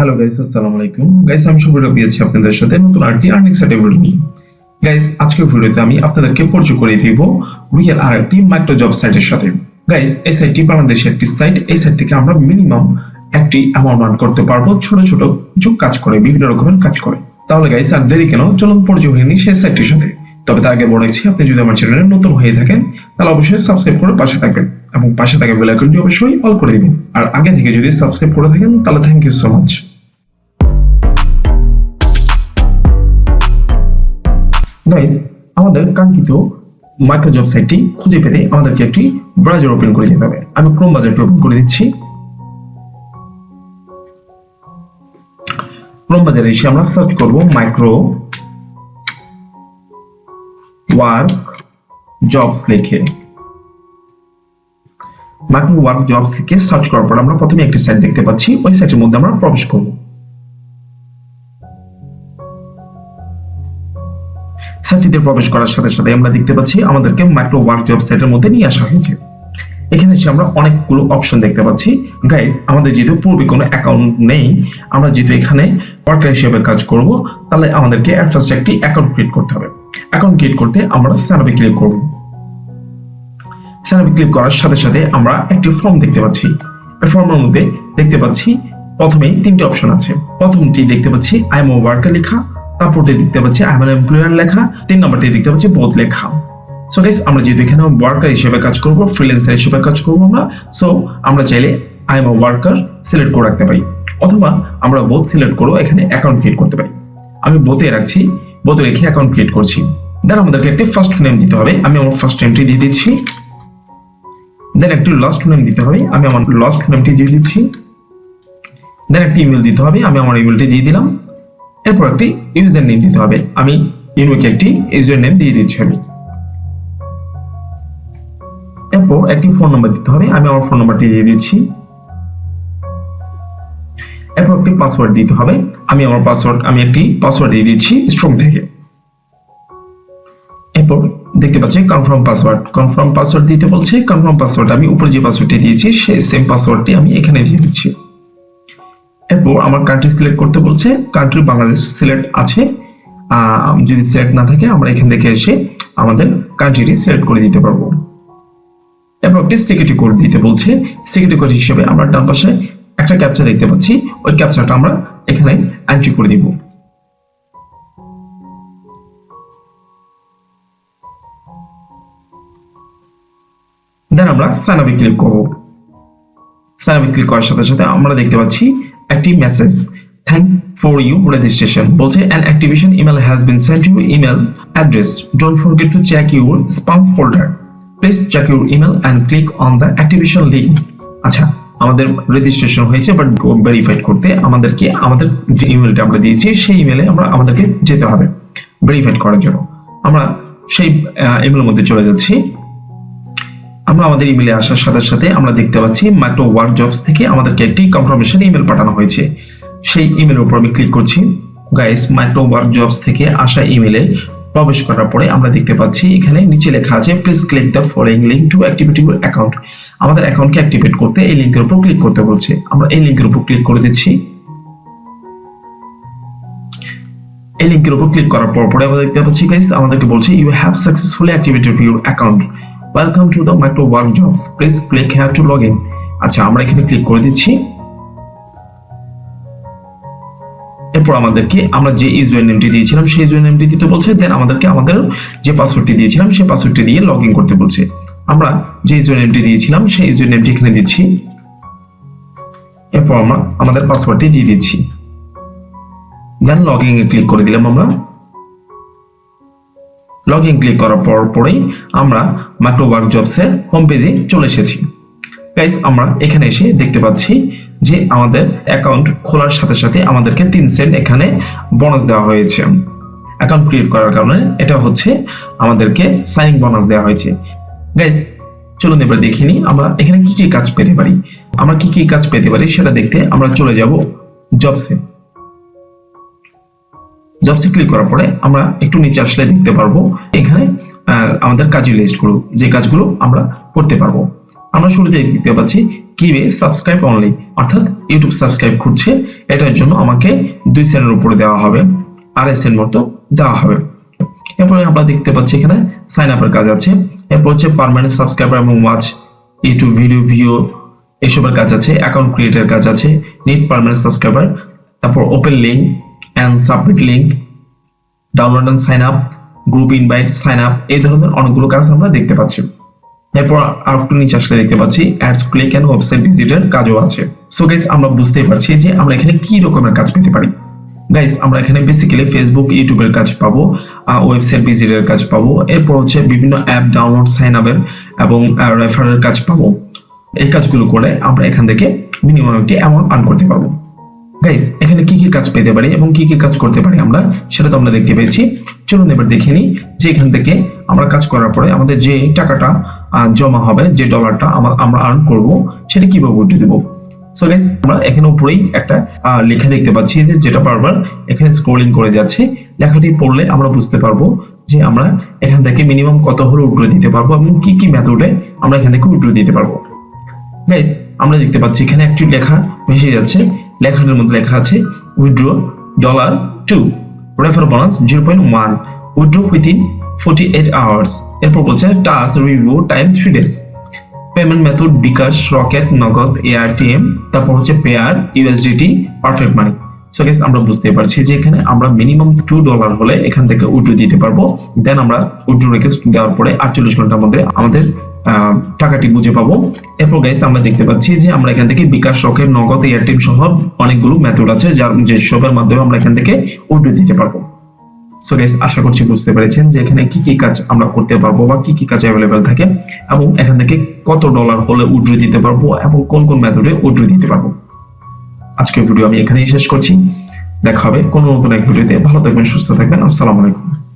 Hello guys, আসসালামু আলাইকুম guys. আমি শুভ পেয়েছি আপনাদের সাথে নতুন আরেকটি আর্নিং সাইট ভিডিও নিয়ে। গাইস, আজকের ভিডিওতে আমি আপনাদেরকে পরিচয় করিয়ে দিব রিয়েল আরেকটি মাইক্রো জব সাইটের সাথে। গাইস, এই সাইটটি বাংলাদেশের একটি সাইট। এই সাইট থেকে আমরা মিনিমাম একটি অ্যামাউন্ট আর্ন করতে পারবো ছোট ছোট কিছু কাজ করে, বিভিন্ন রকমের কাজ করে। তাহলে গাইস, আর দেরি কেন, চলুন পরিচয় হয়ে নিই সেই সাইটটির সাথে। তবে তার আগে বলেছি, আপনি যদি আমার চ্যানেলে নতুন হয়ে থাকেন তাহলে অবশ্যই সাবস্ক্রাইব করে পাশে থাকবেন এবং পাশে থাকা বেল আইকনটি অবশ্যই অল করে দিবেন। আর আগে থেকে যদি সাবস্ক্রাইব করে থাকেন তাহলে thank you so much. Guys, আমাদের কাঙ্ক্ষিত মাইক্রো জব সাইটটি খুঁজে পেতে আমাদেরকে একটি ব্রাউজার ওপেন করে দিতে হবে। আমি ক্রোম ব্রাউজারটি ওপেন করে দিচ্ছি। ক্রোম ব্রাউজারে এসে আমরা সার্চ করব মাইক্রো ওয়ার্ক জবস লিখে। মাইক্রো ওয়ার্ক জবস লিখে সার্চ করার পর আমরা প্রথমে একটি সাইট দেখতে পাচ্ছি। ওই সাইটের মধ্যে আমরা প্রবেশ করব। সাইটটিতে প্রবেশ করার সাথে সাথে আমরা দেখতে পাচ্ছি আমাদেরকে মাইক্রো ওয়ার্ক জব সাইটের মধ্যে নিয়ে আসা হয়েছে। এখানে এসে আমরা অনেকগুলো অপশন দেখতে পাচ্ছি। গাইস, আমাদের যেহেতু পূর্বে কোনো অ্যাকাউন্ট নেই, আমরা যেহেতু এখানে ওয়ার্কার হিসেবে কাজ করব, তাহলে আমাদেরকে এট ফার্স্ট একটি অ্যাকাউন্ট ক্রিয়েট করতে হবে। অ্যাকাউন্ট ক্রিয়েট করতে আমরা সাইন আপে ক্লিক করব। সাইন আপে ক্লিক করার সাথে সাথে আমরা একটি ফর্ম দেখতে পাচ্ছি। এই ফর্মের মধ্যে দেখতে পাচ্ছি প্রথমেই তিনটি অপশন আছে। প্রথমটি দেখতে পাচ্ছি আই এম এ ওয়ার্কার লেখা, তারপরটি দেখতে পাচ্ছি আই এম অ্যান এমপ্লয়ার লেখা, 3 নম্বরটি দেখতে পাচ্ছি বোথ লেখা। সো গাইস, আমরা যেহেতু এখানে ওয়ার্কার হিসেবে কাজ করব, ফ্রিল্যান্সার হিসেবে কাজ করব সো আমরা চাইলে I M A worker select করে রাখতে পারি, অথবা আমরা বোথ সিলেক্ট করে এখানে অ্যাকাউন্ট ক্রিয়েট করতে পারি। আমি বোথে রাখছি, বোথে রেখে অ্যাকাউন্ট ক্রিয়েট করছি। দেন আমাদেরকে একটি ফার্স্ট নেম দিতে হবে। আমি আমার ফার্স্ট নেমটি দিয়ে দিচ্ছি। দেন একটি লাস্ট নেম দিতে হবে। আমি আমার লাস্ট নেমটি দিয়ে দিচ্ছি। দেন একটি ইমেল দিতে হবে। আমি আমার ইমেলটি দিয়ে দিলাম। এরপর একটি ইউজার নেম দিতে হবে। আমি ইউনিক একটি ইউজার নেম দিয়ে দিচ্ছি আমি। এরপর একটি ফোন নাম্বার দিতে হবে। আমি আমার ফোন নাম্বারটি দিয়ে দিচ্ছি। এরপর একটি পাসওয়ার্ড দিতে হবে। আমি একটি পাসওয়ার্ড দিয়ে দিচ্ছি স্ট্রং থেকে। এরপর দেখতে পাচ্ছি কনফার্ম পাসওয়ার্ড দিতে বলছে। কনফার্ম পাসওয়ার্ড আমি উপরে যে পাসওয়ার্ডটি দিয়েছি সেই সেম পাসওয়ার্ডটি আমি এখানে দিয়ে দিচ্ছি। এরপর আমার কান্ট্রি সিলেক্ট করতে বলছে। কান্ট্রি বাংলাদেশ সিলেক্ট আছে। যদি সিলেক্ট না থাকে আমরা এখান থেকে এসে আমাদের কান্ট্রিটি সিলেক্ট করে দিতে পারবো। এরপর একটি সিকিউরিটি কোড দিতে বলছে। সিকিউরিটি কোড হিসেবে আমরা ডান পাশে একটা ক্যাপচা দেখতে পাচ্ছি। ওই ক্যাপচাটা আমরা এখানে এন্ট্রি করে দিব। দেন আমরা সাইন আপে ক্লিক করব। সাইন আপে ক্লিক করার সাথে সাথে আমরা দেখতে পাচ্ছি একটি message, thank for your registration. বলছে an activation email has been sent to your email address. Don't forget to check your spam folder. Please check your email and click on the activation link. আচ্ছা, আমাদের registration হয়েছে, but verified করতে আমাদেরকে আমাদের যে ইমেলটা আমরা দিয়েছি সেই ইমেলে আমাদেরকে যেতে হবে ভেরিফাইড করার জন্য। আমরা সেই ইমেলের মধ্যে চলে যাচ্ছি। আমরা আমাদের ইমেলে আসার সাথে সাথে আমরা দেখতে পাচ্ছি মাইক্রো ওয়ার্ক জবস থেকে আমাদেরকে একটি কনফার্মেশন ইমেল পাঠানো হয়েছে। সেই ইমেলের উপর আমি ক্লিক করছি। গাইস, মাইক্রো ওয়ার্ক জবস থেকে আসা ইমেলে প্রবেশ করার পরে আমরা দেখতে পাচ্ছি এখানে নিচে লেখা আছে please click the following link two activate your account. আমাদের অ্যাকাউন্টকে অ্যাক্টিভেট করতে এই লিংকের উপর ক্লিক করতে বলছে। আমরা এই লিংকের উপর ক্লিক করে দিচ্ছি। এই লিংকের উপর ক্লিক করার পরে আমরা দেখতে পাচ্ছি গাইস আমাদেরকে বলছে you have successfully activated your account, welcome to the micro work jobs, please click here to log in. আচ্ছা, আমরা এখানে ক্লিক করে দিচ্ছি। এরপর আমাদেরকে আমরা যে ইউজার নেমটি দিয়েছিলাম সেই ইউজার নেমটি দিতে বলছে। দেন আমাদেরকে আমাদের যে পাসওয়ার্ডটি দিয়েছিলাম সেই পাসওয়ার্ডটি দিয়ে লগ ইন করতে বলছে। আমরা যে ইউজার নেমটি দিয়েছিলাম সেই ইউজার নেমটি এখানে দিচ্ছি। এরপর আমরা আমাদের পাসওয়ার্ডটি দিয়ে দিচ্ছি। দেন লগ ইন এ ক্লিক করে দিলাম। আমরা লগ ইন ক্লিক করার পরেই আমরা মাইক্রো ওয়ার্ক জবস এর হোম পেজে চলে এসেছি। গাইস, আমরা এখানে এসে দেখতে পাচ্ছি যে আমাদের অ্যাকাউন্ট খোলার সাথে সাথে আমাদেরকে 3 সেন্ট এখানে বোনাস দেওয়া হয়েছে। অ্যাকাউন্ট ক্রিয়েট করার কারণে এটা হচ্ছে আমাদেরকে সাইনিং বোনাস দেওয়া হয়েছে। গাইস, চলুন এবার দেখে নিই আমরা এখানে কি কি কাজ পেতে পারি। আমরা কি কি কাজ পেতে পারি সেটা দেখতে আমরা চলে যাব জবসে। জবসে ক্লিক করার পরে আমরা একটু নিচে আসলে দেখতে পারবো এখানে আমাদের কাজের লিস্টগুলো, যে কাজগুলো আমরা করতে পারবো। আমরা শুরুতে দেখতে পাচ্ছি কিবে সাবস্ক্রাইব অনলি, অর্থাৎ ইউটিউব সাবস্ক্রাইব করছে, এটার জন্য আমাকে 2 সেন্টের উপরে দেওয়া হবে, আড়াই সেন্ট মতো দেওয়া হবে। এরপরে আমরা দেখতে পাচ্ছি এখানে সাইন আপের কাজ আছে, এরপর হচ্ছে পার্মানেন্ট সাবস্ক্রাইবার এবং ওয়াচ, ইউটিউব ভিডিও ভিউ এসবের কাজ আছে, অ্যাকাউন্ট ক্রিয়েটের কাজ আছে, নিড পার্মানেন্ট সাবস্ক্রাইবার, তারপর open link and submit link, download and sign up, group invite, sign up, এই ধরনের অনেকগুলো কাজ আমরা দেখতে পাচ্ছি। এরপর আর একটু নিচে আসলে দেখতে পাচ্ছি অ্যাডস ক্লিক এন্ড ওয়েবসাইট ভিজিটের কাজও আছে। সো গাইস আমরা বুঝতেই পারছি যে আমরা এখানে কি রকমের কাজ পেতে পারি। গাইস আমরা এখানে বেসিক্যালি ফেসবুক ইউটিউবের কাজ পাবো, ওয়েবসাইট ভিজিটের কাজ পাবো, এরপর হচ্ছে বিভিন্ন অ্যাপ ডাউনলোড সাইন আপের এবং রেফারের কাজ পাবো। এই কাজগুলো করে আমরা এখান থেকে মিনিমাম একটি অ্যামাউন্ট আর্ন করতে পারবো। গাইস এখানে কি কি কাজ পেতে পারি এবং কি কি কাজ করতে পারি আমরা সেটা তো আমরা দেখতে পেয়েছি। চলুন এবার দেখে নিই যে এখান থেকে আমরা কাজ করার পরে আমাদের যে টাকাটা জমা হবে, যে ডলারটা আমরা আর্ন করব, সেটা কিভাবে উঠিয়ে দেব। সো গাইস আমরা এখানে উপরেই একটা লেখা দেখতে পাচ্ছি যেটা বারবার এখানে স্ক্রলিং করে যাচ্ছে। লেখাটি পড়লে আমরা বুঝতে পারবো যে আমরা এখান থেকে মিনিমাম কত হলে উইথড্র দিতে পারবো এবং কি কি মেথডে আমরা এখান থেকে উইথড্র দিতে পারবো। গাইস আমরা দেখতে পাচ্ছি এখানে একটি লেখা ভেসে যাচ্ছে, লেখাটার মধ্যে লেখা আছে withdraw $2, refer bonus 0.1, withdraw within 48 hours. এরপর বলছে task review time 3 days, payment method bKash, Rocket, Nagad, ARTM, তারপর হচ্ছে Payeer, USDT, Perfect Money. So guys আমরা বুঝতে পারছি যে এখানে আমরা মিনিমাম $2 হলে এখান থেকে উইথড্র দিতে পারবো। দেন আমরা উইথড্র রিকোয়েস্ট দেওয়ার পরে 48 ঘন্টার মধ্যে আমাদের টাকাটি বুঝে পাবো। এরপর গাইস আমরা দেখতে পাচ্ছি যে আমরা এখান থেকে বিকাশ, রকেট, নগদ, এয়ারটেল সহ অনেকগুলো মেথড আছে যার যে সবের মাধ্যমে আমরা এখান থেকে উইথড্র দিতে পারবো। সো গাইস আশা করছি বুঝতে পেরেছেন যে এখানে কি কি কাজ আমরা করতে পারবো বা কি কি কাজ अवेलेबल থাকে এবং এখান থেকে কত ডলার হলে উইথড্র দিতে পারবো এবং কোন কোন মেথডে উইথড্র দিতে পারবো। আজকের ভিডিও আমি এখানেই শেষ করছি। দেখা হবে কোন নতুন এক ভিডিওতে। ভালো থাকবেন, সুস্থ থাকবেন। আসসালামু আলাইকুম।